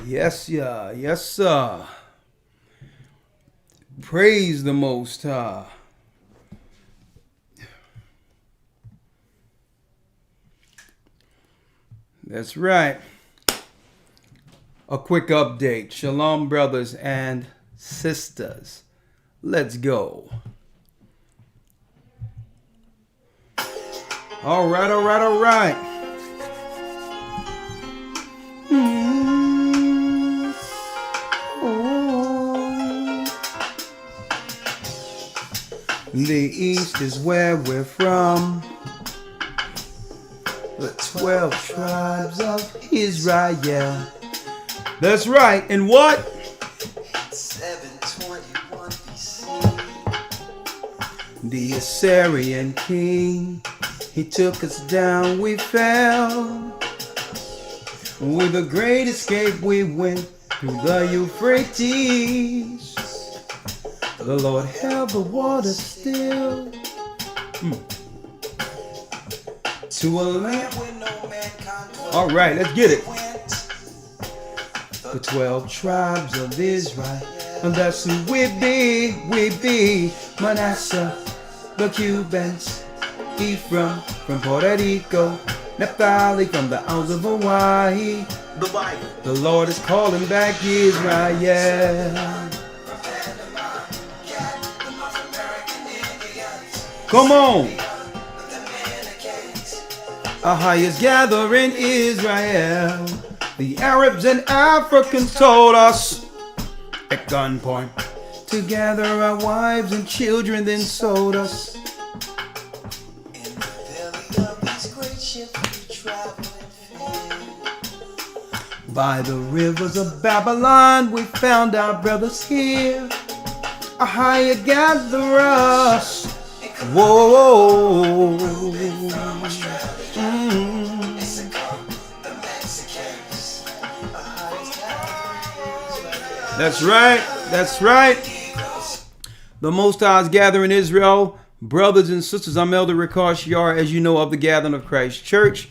Yes, yeah. Yes, sir. Praise the Most High. That's right. A quick update. Shalom, brothers and sisters. Let's go. All right, all right, all right. The East is where we're from. The 12 tribes of Israel. That's right. And what? 721 BC. The Assyrian king, he took us down, we fell. With a great escape we went through the Euphrates. The Lord held the water still. To a land where no man conquered. All right, let's get it. Went The 12 tribes of Israel, and that's who we be. Manasseh, the Cubans, Ephraim from Puerto Rico, Naphtali from the Isles of Hawaii. the Bible. The Lord is calling back Israel. Come on. A highest gathering Israel. The Arabs and Africans told us at gunpoint to gather our wives and children, then sold us. In the belly of these great ships we travel and fail. By the rivers of Babylon we found our brothers here. A higher gather us. Whoa. That's right. That's right. The Most High's gathering Israel. Brothers and sisters, I'm Elder Ricard Shiar, as you know, of the Gathering of Christ Church,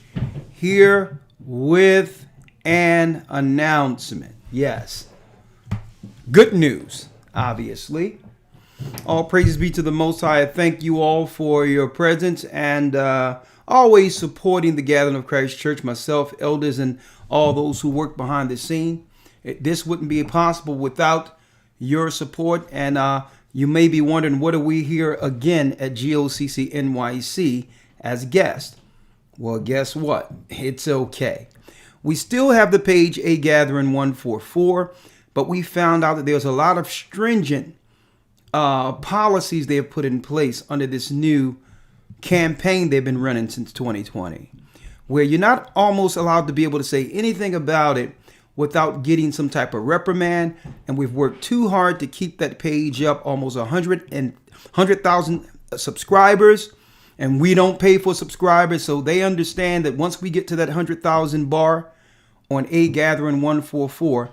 here with an announcement. Yes. Good news, obviously. All praises be to the Most High. I thank you all for your presence and always supporting the Gathering of Christ Church, myself, elders, and all those who work behind the scene. This wouldn't be possible without your support. And you may be wondering, what are we here again at GOCC NYC as guests? Well, guess what? It's okay. We still have the page A Gathering 144, but we found out that there's a lot of stringent policies they have put in place under this new campaign they've been running since 2020, where you're not almost allowed to be able to say anything about it without getting some type of reprimand. And we've worked too hard to keep that page up, almost 100,000 subscribers, and we don't pay for subscribers. So they understand that once we get to that 100,000 bar on A Gathering 144,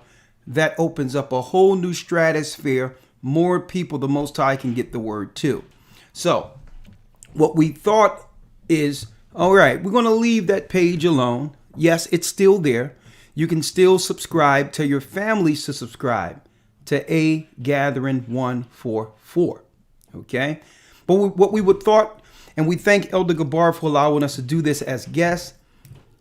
that opens up a whole new stratosphere. More people the Most High can get the word to. So what we thought is, all right, we're going to leave that page alone. Yes, it's still there. You can still subscribe, tell your families to subscribe to A Gathering 144. Okay? But what we would thought, and we thank Elder Gabar for allowing us to do this as guests.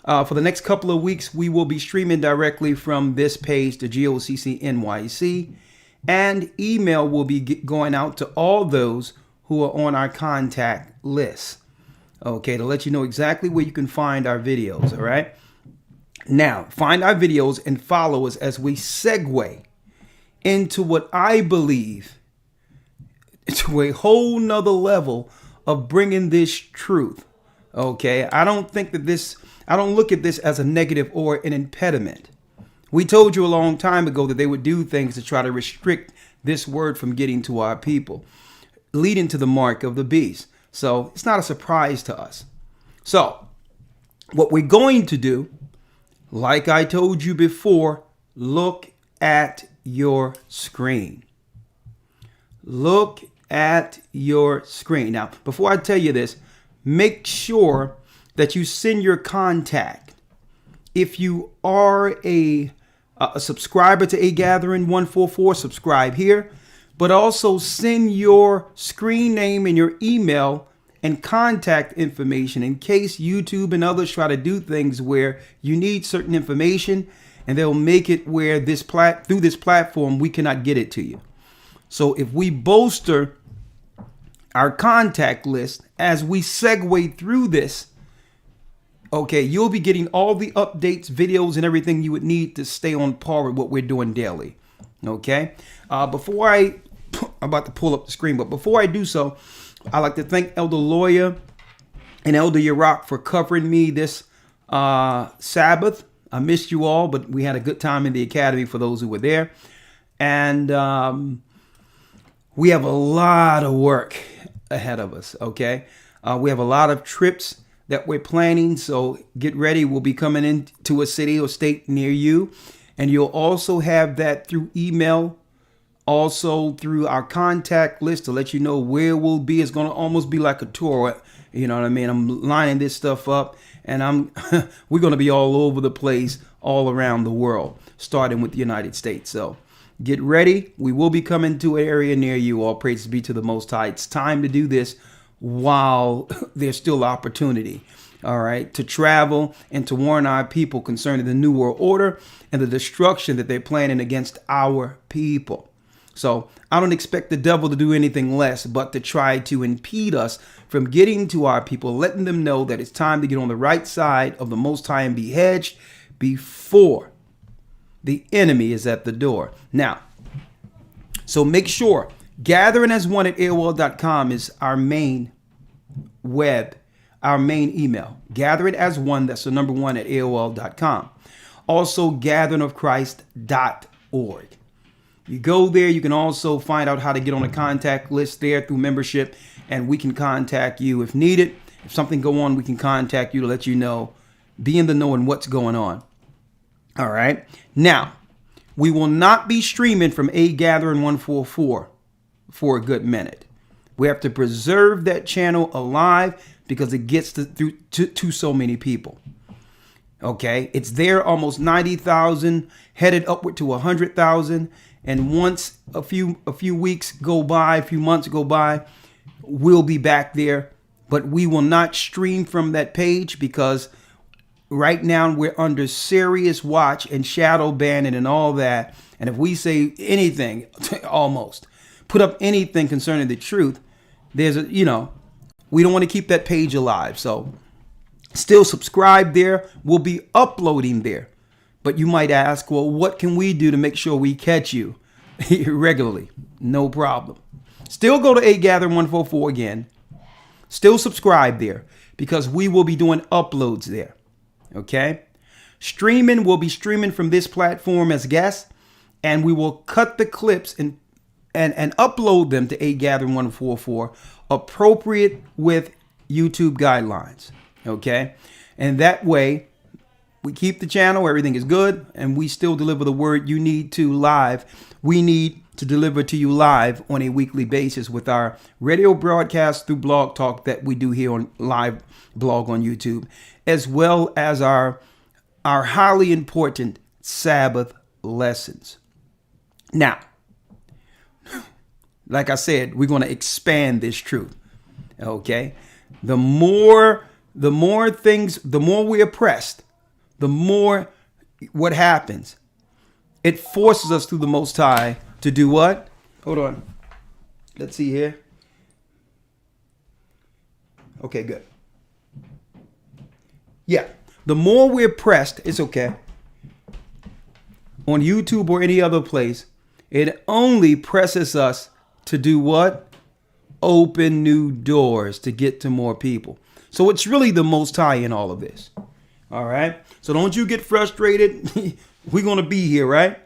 For the next couple of weeks, we will be streaming directly from this page to GOCC NYC. And email will be going out to all those who are on our contact list. Okay, to let you know exactly where you can find our videos, all right? Now, find our videos and follow us as we segue into what I believe to a whole nother level of bringing this truth. Okay, I don't look at this as a negative or an impediment. We told you a long time ago that they would do things to try to restrict this word from getting to our people, leading to the mark of the beast. So it's not a surprise to us. So what we're going to do, like I told you before, look at your screen. Look at your screen. Now, before I tell you this, make sure that you send your contact. If you are a a subscriber to A Gathering 144, subscribe here. But also send your screen name and your email and contact information in case YouTube and others try to do things where you need certain information and they'll make it where through this platform we cannot get it to you. So if we bolster our contact list as we segue through this, okay, you'll be getting all the updates, videos, and everything you would need to stay on par with what we're doing daily. Okay, I'm about to pull up the screen, but before I do so, I'd like to thank Elder Lawyer and Elder Yarack for covering me this Sabbath. I missed you all, but we had a good time in the academy for those who were there. And we have a lot of work ahead of us, okay? We have a lot of trips that we're planning, so get ready. We'll be coming into a city or state near you. And you'll also have that through email, also through our contact list to let you know where we'll be. It's going to almost be like a tour. You know what I mean? I'm lining this stuff up, and we're going to be all over the place, all around the world, starting with the United States. So get ready. We will be coming to an area near you. All praises be to the Most High. It's time to do this while there's still opportunity. All right, to travel and to warn our people concerning the New World Order and the destruction that they're planning against our people. So I don't expect the devil to do anything less but to try to impede us from getting to our people, letting them know that it's time to get on the right side of the Most High and be hedged before the enemy is at the door. Now, so make sure gathering as one at AOL.com is our main our main email. Gathering as one, that's the number 1 at AOL.com. Also gatheringofchrist.org. You go there, you can also find out how to get on a contact list there through membership, and we can contact you if needed. If something go on, we can contact you to let you know, be in the know and what's going on. All right. Now, we will not be streaming from A Gathering 144 for a good minute. We have to preserve that channel alive because it gets to so many people. Okay, it's there almost 90,000, headed upward to 100,000. And once a few weeks go by, a few months go by, we'll be back there. But we will not stream from that page because right now we're under serious watch and shadow banning and all that. And if we say anything, almost put up anything concerning the truth, there's we don't want to keep that page alive. So still subscribe there. We'll be uploading there. But you might ask, well, what can we do to make sure we catch you regularly? No problem. Still go to A Gathering 144 again. Still subscribe there because we will be doing uploads there. Okay? Streaming, we'll be streaming from this platform as guests, and we will cut the clips and upload them to A Gathering 144 appropriate with YouTube guidelines. Okay? And that way, we keep the channel, everything is good, and we still deliver the word you need to live. We need to deliver to you live on a weekly basis with our radio broadcast through Blog Talk that we do here on live blog on YouTube, as well as our highly important Sabbath lessons. Now, like I said, we're going to expand this truth. Okay? The more we oppressed, the more what happens. It forces us through the Most High to do what? Hold on. Let's see here. Okay, good. Yeah. The more we're pressed, it's okay. On YouTube or any other place, it only presses us to do what? Open new doors to get to more people. So it's really the Most High in all of this. All right. So don't you get frustrated. We're going to be here, right?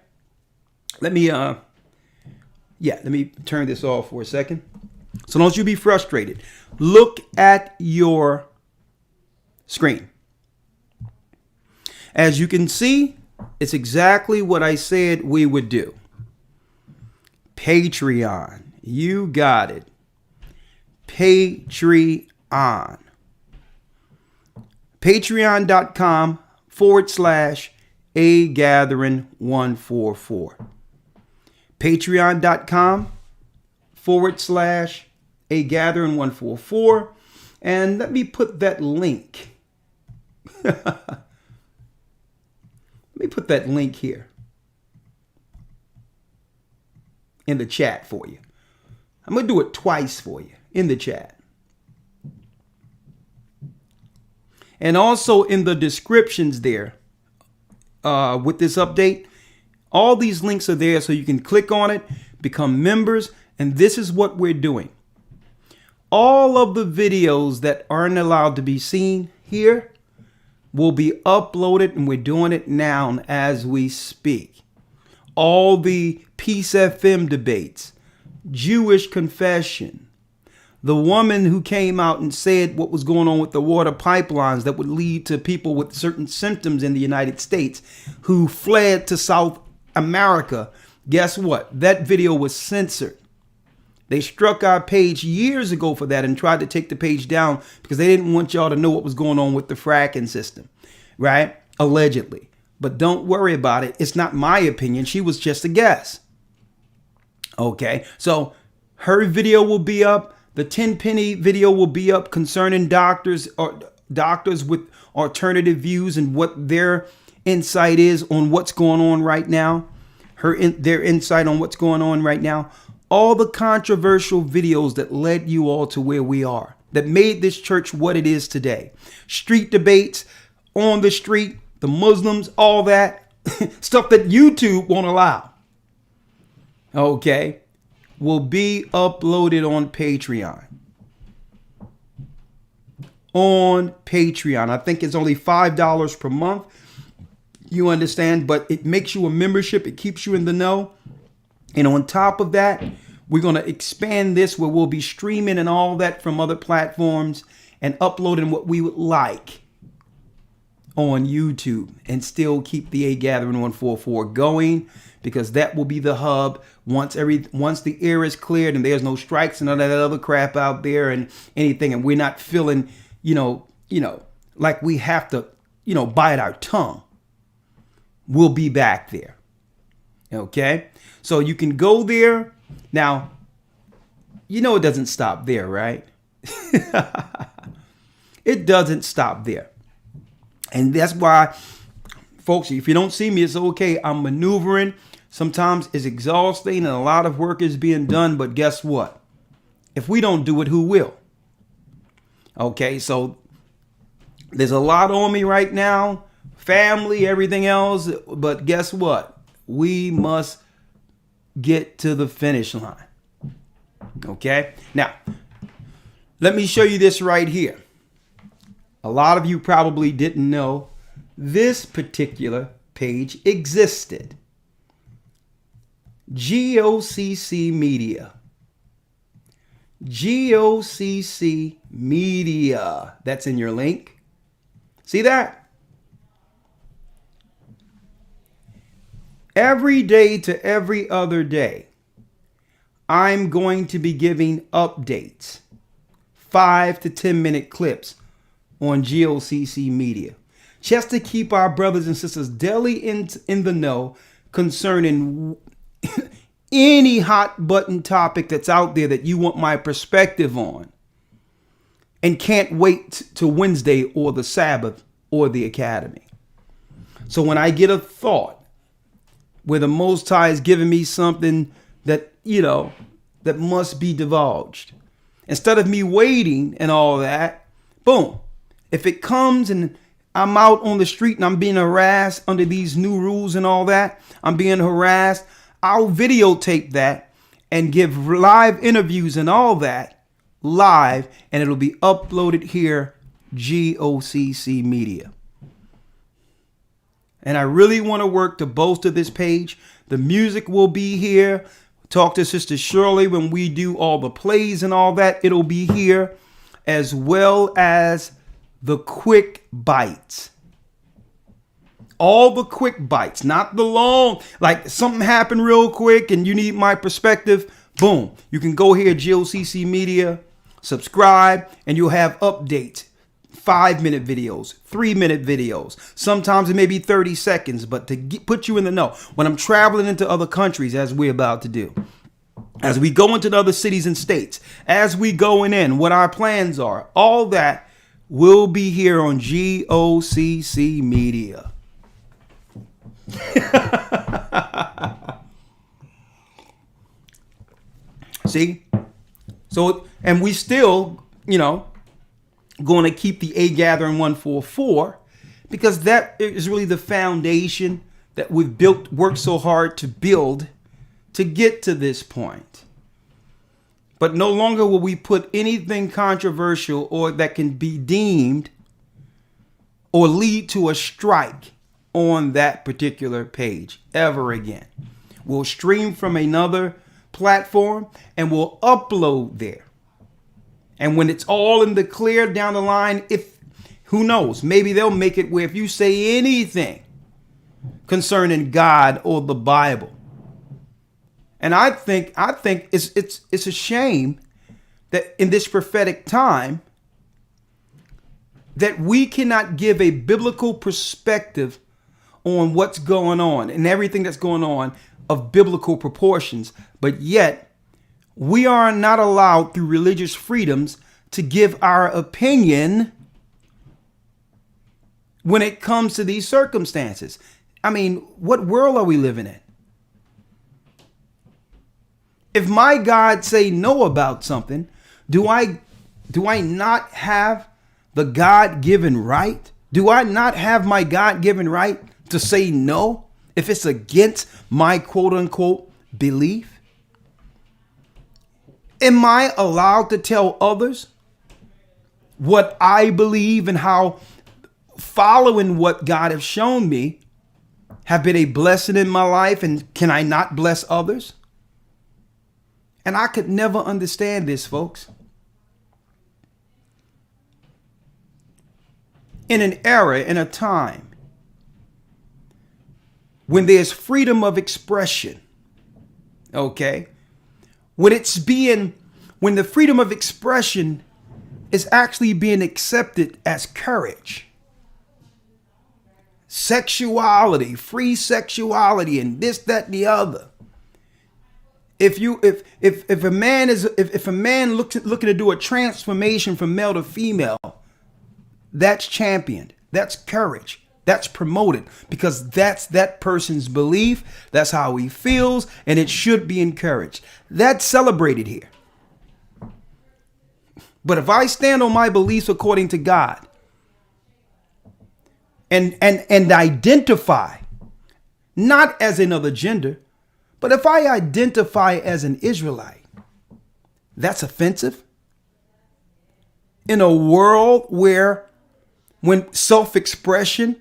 Let me turn this off for a second. So don't you be frustrated. Look at your screen. As you can see, it's exactly what I said we would do. Patreon. You got it. Patreon. Patreon.com/A A Gathering 144. Patreon.com/A Gathering 144. And let me put that link. Let me put that link here in the chat for you. I'm going to do it twice for you in the chat. And also in the descriptions there with this update, all these links are there so you can click on it, become members, and this is what we're doing. All of the videos that aren't allowed to be seen here will be uploaded, and we're doing it now as we speak. All the Peace FM debates, Jewish confession, the woman who came out and said what was going on with the water pipelines that would lead to people with certain symptoms in the United States who fled to South America. Guess what? That video was censored. They struck our page years ago for that and tried to take the page down because they didn't want y'all to know what was going on with the fracking system, right? Allegedly. But don't worry about it. It's not my opinion. She was just a guess. Okay, so her video will be up. The 10-penny video will be up concerning doctors or doctors with alternative views and what their insight is on what's going on right now. Their insight on what's going on right now. All the controversial videos that led you all to where we are, that made this church what it is today. Street debates, on the street, the Muslims, all that stuff that YouTube won't allow. Okay, will be uploaded on Patreon. On Patreon. I think it's only $5 per month. You understand? But it makes you a membership. It keeps you in the know. And on top of that, we're going to expand this where we'll be streaming and all that from other platforms and uploading what we would like on YouTube and still keep the A Gathering 144 going, because that will be the hub once the air is cleared and there's no strikes and all that other crap out there and anything, and we're not feeling, like we have to, bite our tongue. We'll be back there. Okay? So you can go there. Now, it doesn't stop there, right? It doesn't stop there. And that's why, folks, if you don't see me, it's okay. I'm maneuvering. Sometimes it's exhausting and a lot of work is being done. But guess what? If we don't do it, who will? Okay, so there's a lot on me right now. Family, everything else. But guess what? We must get to the finish line. Okay? Now, let me show you this right here. A lot of you probably didn't know this particular page existed. GOCC Media. GOCC Media. That's in your link. See that? Every day to every other day, I'm going to be giving updates, 5 to 10 minute clips on GOCC Media, just to keep our brothers and sisters daily in the know concerning any hot button topic that's out there that you want my perspective on and can't wait to Wednesday or the Sabbath or the Academy. So when I get a thought where the Most High is giving me something that, that must be divulged, instead of me waiting and all that, boom. If it comes and I'm out on the street and I'm being harassed under these new rules and all that, I'm being harassed, I'll videotape that and give live interviews and all that live, and it'll be uploaded here, GOCC Media. And I really want to work to bolster this page. The music will be here. Talk to Sister Shirley when we do all the plays and all that. It'll be here, as well as the quick bites. All the quick bites, not the long, like something happened real quick and you need my perspective. Boom. You can go here, GOCC Media, subscribe, and you'll have updates 5-minute videos, 3-minute videos. Sometimes it may be 30 seconds, but to put you in the know. When I'm traveling into other countries, as we're about to do, as we go into the other cities and states, as we going in, what our plans are, all that will be here on GOCC Media. See? So, and we still, going to keep the A Gathering 144 because that is really the foundation that we've worked so hard to build to get to this point. But no longer will we put anything controversial or that can be deemed or lead to a strike on that particular page ever again. We'll stream from another platform and we'll upload there. And when it's all in the clear down the line, who knows, maybe they'll make it where if you say anything concerning God or the Bible. And I think it's a shame that in this prophetic time that we cannot give a biblical perspective on what's going on and everything that's going on of biblical proportions, but yet we are not allowed through religious freedoms to give our opinion when it comes to these circumstances. I mean, what world are we living in? If my God say no about something, do I not have the God-given right? Do I not have my God-given right to say no if it's against my quote-unquote belief? Am I allowed to tell others what I believe and how following what God has shown me have been a blessing in my life, and can I not bless others? And I could never understand this, folks. In an era, in a time when there's freedom of expression, okay? When the freedom of expression is actually being accepted as courage. Sexuality, free sexuality, and this, that, and the other. If a man looking to do a transformation from male to female, that's championed. That's courage. That's promoted because that's that person's belief. That's how he feels, and it should be encouraged. That's celebrated here. But if I stand on my beliefs according to God and identify not as another gender, but if I identify as an Israelite, that's offensive. In a world when self-expression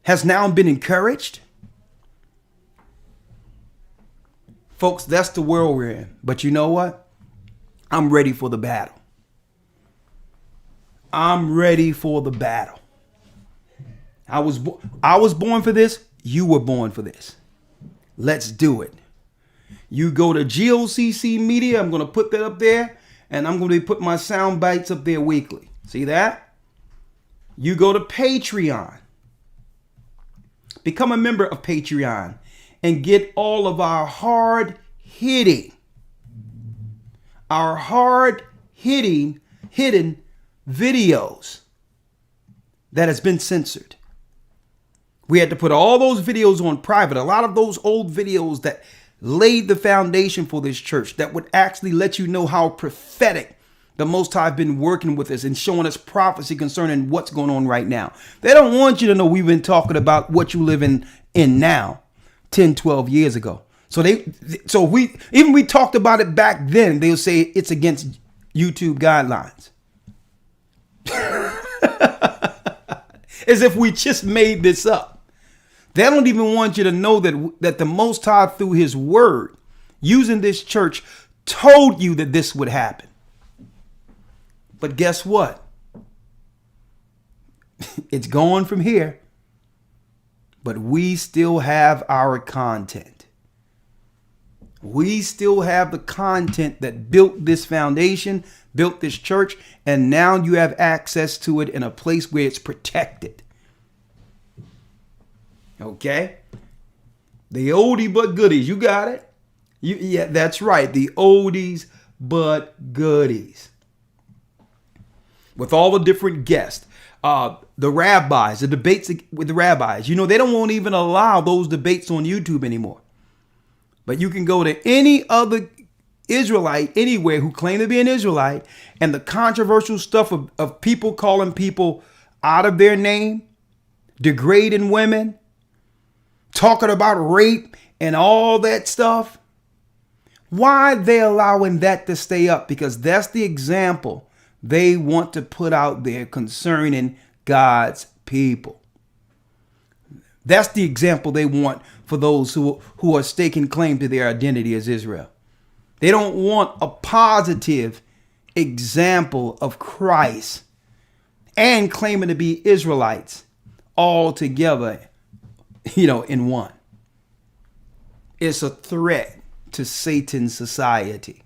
has now been encouraged. Folks, that's the world we're in. But you know what? I'm ready for the battle. I'm ready for the battle. I was born for this. You were born for this. Let's do it. You go to GOCC Media. I'm going to put that up there. And I'm going to put my sound bites up there weekly. See that? You go to Patreon. Become a member of Patreon and get all of our hidden videos that has been censored. We had to put all those videos on private. A lot of those old videos that laid the foundation for this church, that would actually let you know how prophetic the Most High have been working with us and showing us prophecy concerning what's going on right now. They don't want you to know we've been talking about what you live in now 10, 12 years ago. So we talked about it back then. They'll say it's against YouTube guidelines. As if we just made this up. They don't even want you to know that the Most High, through his word, using this church, told you that this would happen. But guess what? It's going from here. But we still have our content. We still have the content that built this foundation, built this church, and now you have access to it in a place where it's protected. Okay? The oldie but goodies. You got it? Yeah, that's right. The oldies but goodies. With all the different guests. The rabbis, the debates with the rabbis. You know, they won't even allow those debates on YouTube anymore. But you can go to any other Israelite anywhere who claim to be an Israelite, and the controversial stuff of people calling people out of their name, degrading women, talking about rape and all that stuff. Why are they allowing that to stay up? Because that's the example they want to put out there concerning God's people. That's the example they want for those who are staking claim to their identity as Israel. They don't want a positive example of Christ and claiming to be Israelites all together, in one. It's a threat to Satan's society.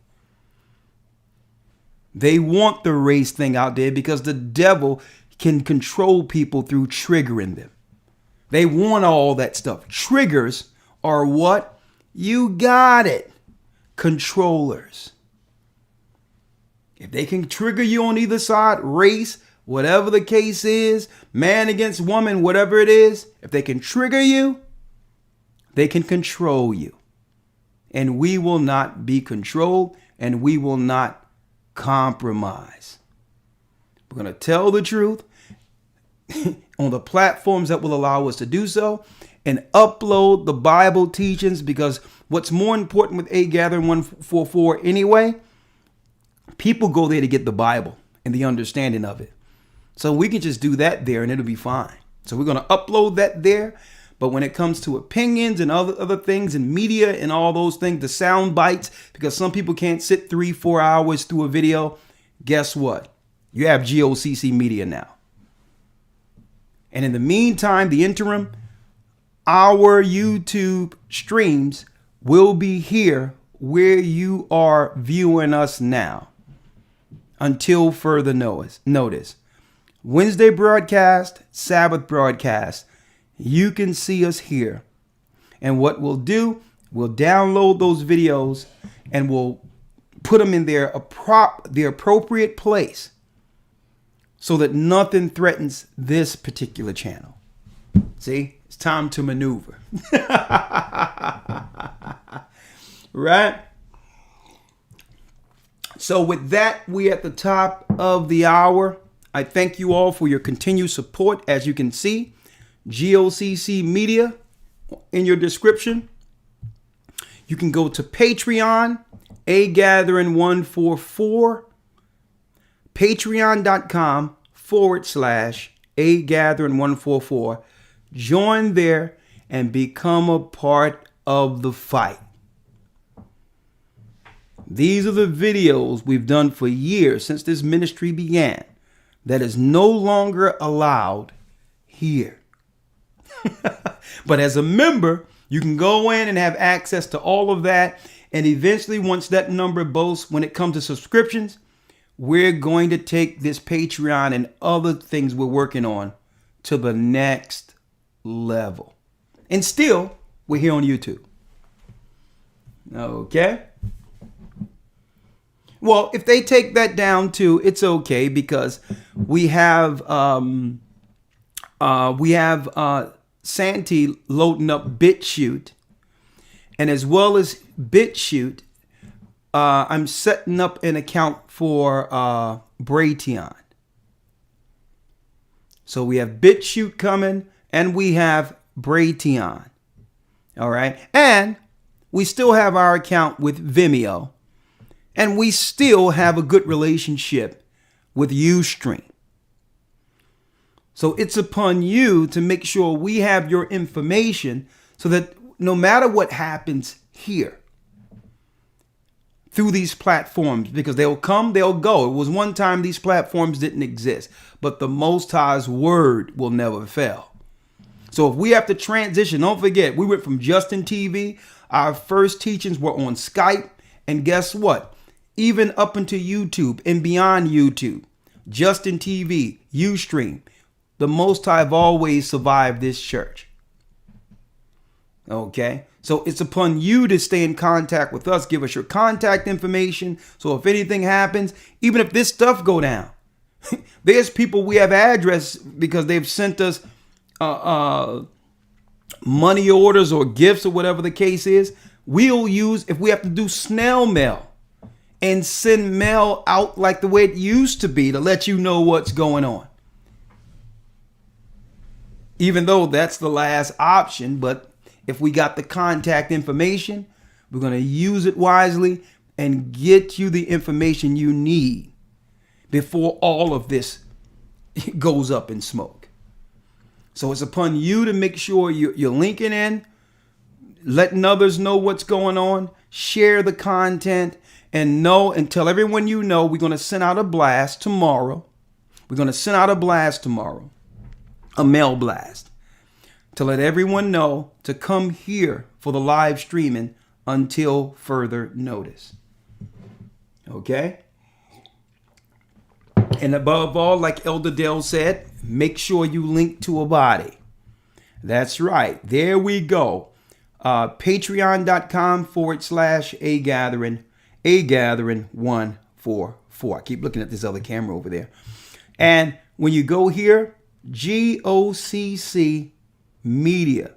They want the race thing out there because the devil can control people through triggering them. They want all that stuff. Triggers are what? You got it. Controllers. If they can trigger you on either side, race, whatever the case is, man against woman, whatever it is, if they can trigger you, they can control you. And we will not be controlled, and we will not compromise. We're going to tell the truth on the platforms that will allow us to do so, and upload the Bible teachings, because what's more important with A Gathering 144 anyway, people go there to get the Bible and the understanding of it. So we can just do that there and it'll be fine. So we're going to upload that there. But when it comes to opinions and other things and media and all those things, the sound bites, because some people can't sit 3-4 hours through a video, guess what? You have GOCC media now. And in the meantime, the interim, our YouTube streams will be here where you are viewing us now until further notice. Wednesday broadcast, Sabbath broadcast, you can see us here. And what we'll do, we'll download those videos and we'll put them in their appropriate place so that nothing threatens this particular channel. See, it's time to maneuver. Right? So with that, we're at the top of the hour. I thank you all for your continued support. As you can see, GOCC Media in your description. You can go to Patreon, A Gathering 144, patreon.com/A Gathering 144. Join there and become a part of the fight. These are the videos we've done for years since this ministry began that is no longer allowed here. But as a member, you can go in and have access to all of that. And eventually, once that number boasts, when it comes to subscriptions, we're going to take this Patreon and other things we're working on to the next level. And still, we're here on YouTube. Okay. Well, if they take that down too, it's okay, because we have Santi loading up BitChute, and as well as BitChute, I'm setting up an account for Braytion. So we have BitChute coming, and we have Braytion. All right, and we still have our account with Vimeo. And we still have a good relationship with Ustream. So it's upon you to make sure we have your information so that no matter what happens here through these platforms, because they'll come, they'll go. It was one time these platforms didn't exist, but the Most High's word will never fail. So if we have to transition, don't forget, we went from Justin TV. Our first teachings were on Skype. And guess what? Even up into YouTube and beyond YouTube, Justin TV, Ustream, the Most High have always survived this church. Okay? So it's upon you to stay in contact with us. Give us your contact information. So if anything happens, even if this stuff go down, there's people we have address because they've sent us money orders or gifts or whatever the case is. We'll use, if we have to do snail mail and send mail out like the way it used to be to let you know what's going on. Even though that's the last option, but if we got the contact information, we're going to use it wisely and get you the information you need before all of this goes up in smoke. So it's upon you to make sure you're linking in, letting others know what's going on, share the content, and know and tell everyone you know we're going to send out a blast tomorrow. We're going to send out a blast tomorrow, a mail blast, to let everyone know to come here for the live streaming until further notice. Okay? And above all, like Elder Dale said, make sure you link to a body. That's right. There we go. Patreon.com/A-Gathering 144. I keep looking at this other camera over there. And when you go here, GOCC Media.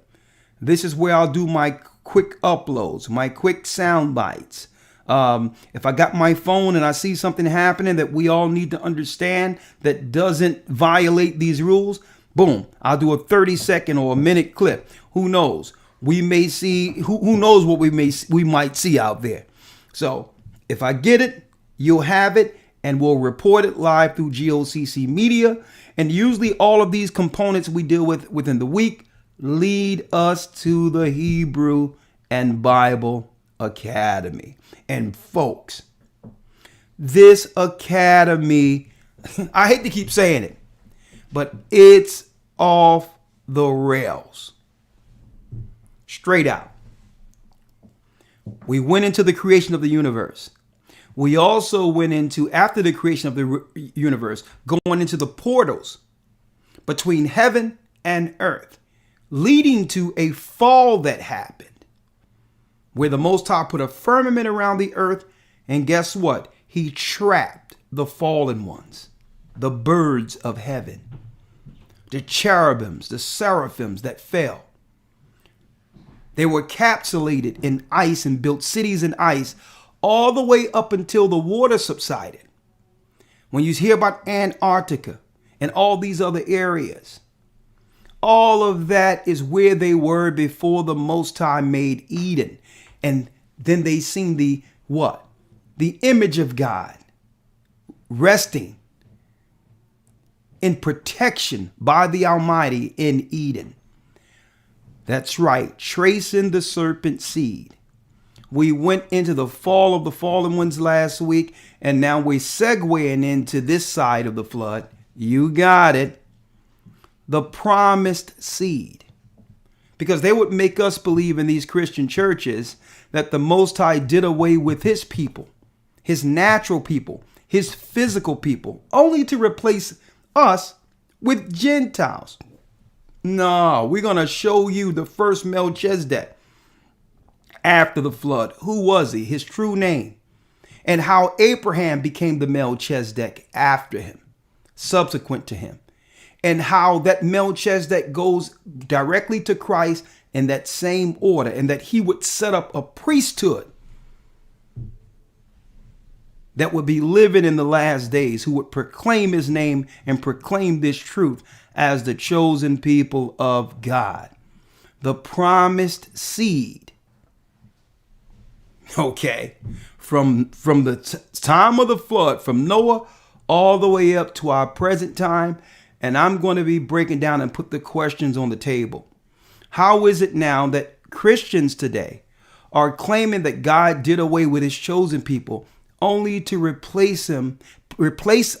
This is where I'll do my quick uploads, my quick sound bites. If I got my phone and I see something happening that we all need to understand that doesn't violate these rules, boom, I'll do a 30-second or a minute clip. Who knows? We may see, who knows what we might see out there. So if I get it, you'll have it, and we'll report it live through GOCC Media. And usually all of these components we deal with within the week lead us to the Hebrew and Bible Academy. And folks, this academy, I hate to keep saying it, but it's off the rails. Straight out. We went into the creation of the universe. We also went into, after the creation of the universe, going into the portals between heaven and earth, leading to a fall that happened, where the Most High put a firmament around the earth, and guess what? He trapped the fallen ones, the birds of heaven, the cherubims, the seraphims that fell. They were capsulated in ice and built cities in ice all the way up until the water subsided. When you hear about Antarctica and all these other areas, all of that is where they were before the Most High made Eden. And then they seen the what? The image of God resting in protection by the Almighty in Eden. That's right, tracing the serpent seed. We went into the fall of the fallen ones last week, and now we're segueing into this side of the flood. You got it. The promised seed. Because they would make us believe in these Christian churches that the Most High did away with his people, his natural people, his physical people, only to replace us with Gentiles. No, we're going to show you the first Melchizedek after the flood. Who was he? His true name. And how Abraham became the Melchizedek after him, subsequent to him. And how that Melchizedek goes directly to Christ in that same order, and that he would set up a priesthood that would be living in the last days, who would proclaim his name and proclaim this truth as the chosen people of God. The promised seed. Okay. From the time of the flood, from Noah all the way up to our present time. And I'm going to be breaking down and put the questions on the table. How is it now that Christians today are claiming that God did away with his chosen people, only to replace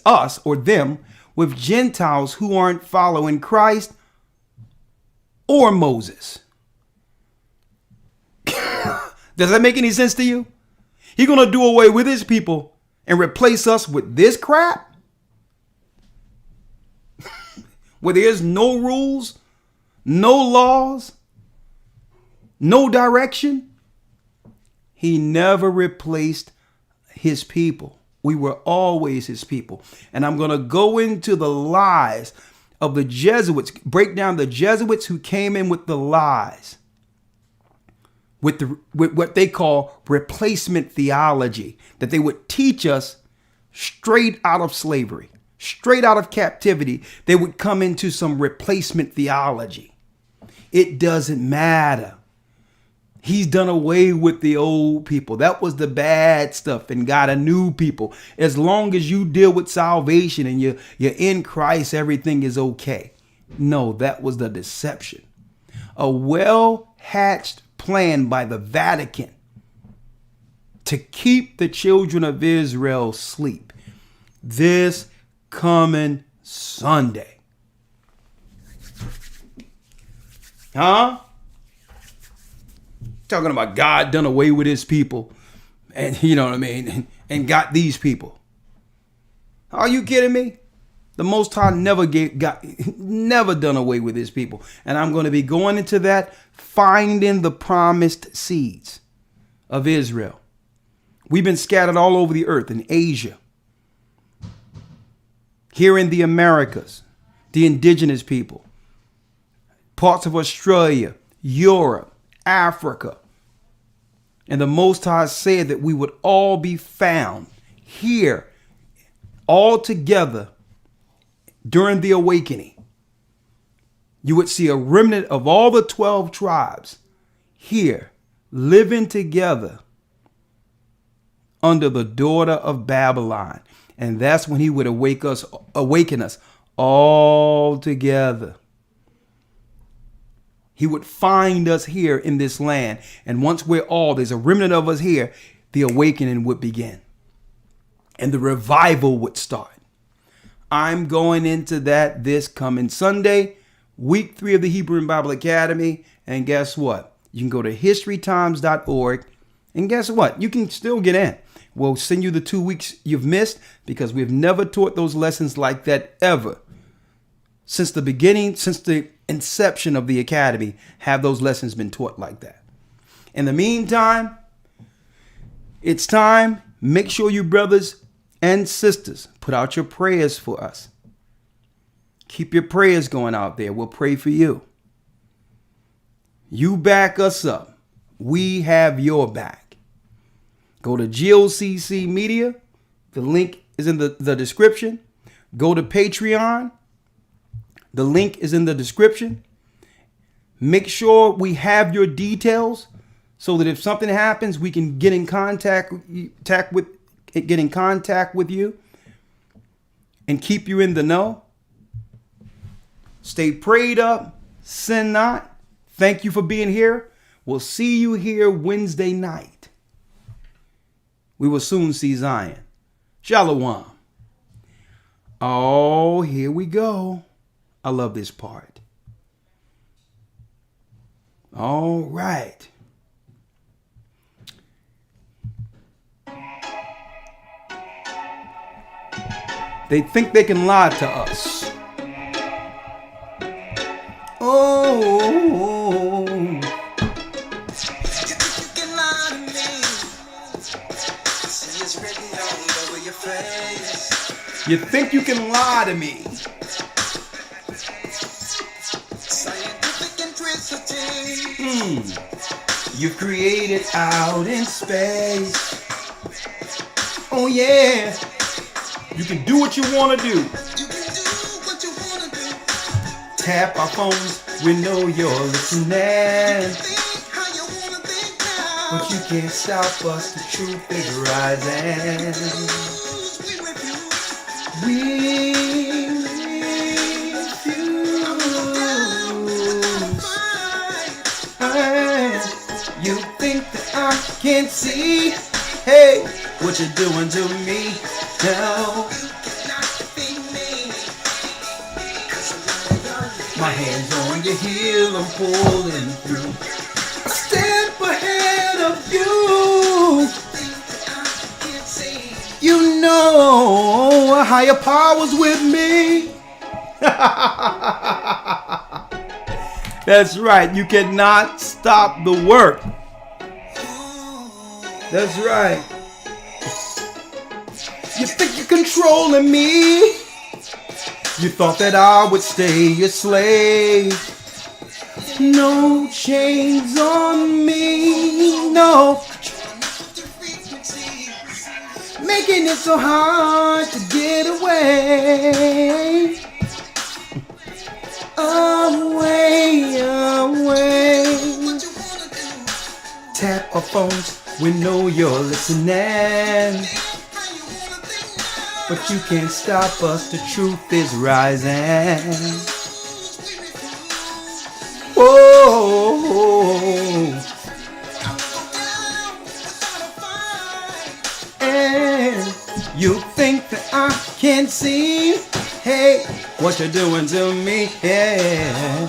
us or them with Gentiles who aren't following Christ or Moses? Does that make any sense to you? He's going to do away with his people and replace us with this crap? Where there's no rules, no laws, no direction. He never replaced his people. We were always his people. And I'm going to go into the lies of the Jesuits, break down the Jesuits who came in with the lies, with what they call replacement theology, that they would teach us straight out of slavery, straight out of captivity. They would come into some replacement theology. It doesn't matter. He's done away with the old people. That was the bad stuff, and got a new people. As long as you deal with salvation and you're in Christ, everything is okay. No, that was the deception. A well-hatched plan by the Vatican to keep the children of Israel asleep this coming Sunday. Huh? Talking about God done away with his people, and you know what I mean, and got these people. Are you kidding me? The Most High never done away with his people. And I'm going to be going into that, finding the promised seeds of Israel. We've been scattered all over the earth, in Asia, here in the Americas, the indigenous people, parts of Australia, Europe, Africa. And the Most High said that we would all be found here all together during the awakening. You would see a remnant of all the 12 tribes here living together under the daughter of Babylon. And that's when he would awaken us all together. He would find us here in this land. And once there's a remnant of us here, the awakening would begin. And the revival would start. I'm going into that this coming Sunday, week 3 of the Hebrew and Bible Academy. And guess what? You can go to historytimes.org. And guess what? You can still get in. We'll send you the 2 weeks you've missed, because we've never taught those lessons like that ever. Since the beginning, since the inception of the academy, have those lessons been taught like that. In the meantime, it's time. Make sure you brothers and sisters put out your prayers for us. Keep your prayers going out there. We'll pray for you. You back us up. We have your back. Go to GOCC Media. The link is in the description. Go to Patreon. The link is in the description. Make sure we have your details so that if something happens, we can get in contact with you and keep you in the know. Stay prayed up. Sin not. Thank you for being here. We'll see you here Wednesday night. We will soon see Zion. Shalom. Oh, here we go. I love this part. All right. They think they can lie to us. Oh. You can lie to me. See, it's written all over your face. You think you can lie to me? You created out in space. Oh yeah. You can do what you want to do. You can do what you want to do. Tap our phones. We know you're listening. Think how you want to think now. But you can't stop us. The truth is rising. We refuse. We You think that I can't see? Hey, what you're doing to me? No. My hands on your heel, I'm pulling through. A step ahead of you. higher power's with me. That's right. You cannot stop the work. That's right. You think you're controlling me? You thought that I would stay your slave. No chains on me, no. Making it so hard to get away. Away, away. Tap our phones, we know you're listening. But you can't stop us, the truth is rising. Whoa. And you think that I can't see? Hey, what you're doing to me? Yeah.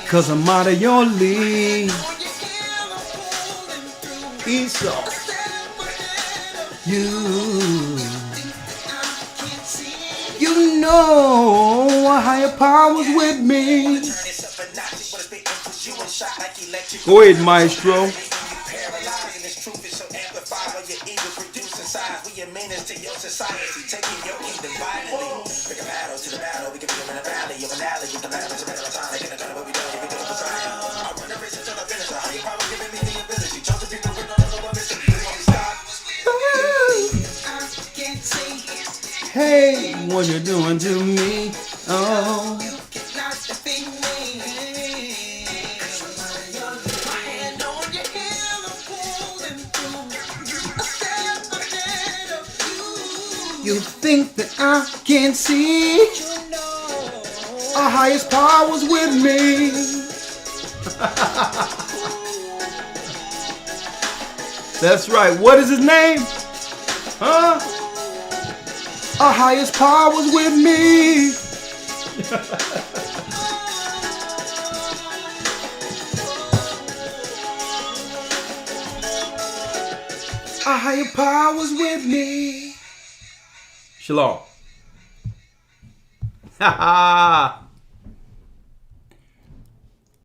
'Cause I'm out of your league. Esau. You know a higher power's with me. Go ahead, maestro. Hey, what you doing to me? Oh. You think that I can't see? Our highest power's with me. That's right. What is his name? Huh? Our highest power's with me. Our higher power's with me. Shalom. Ha ha.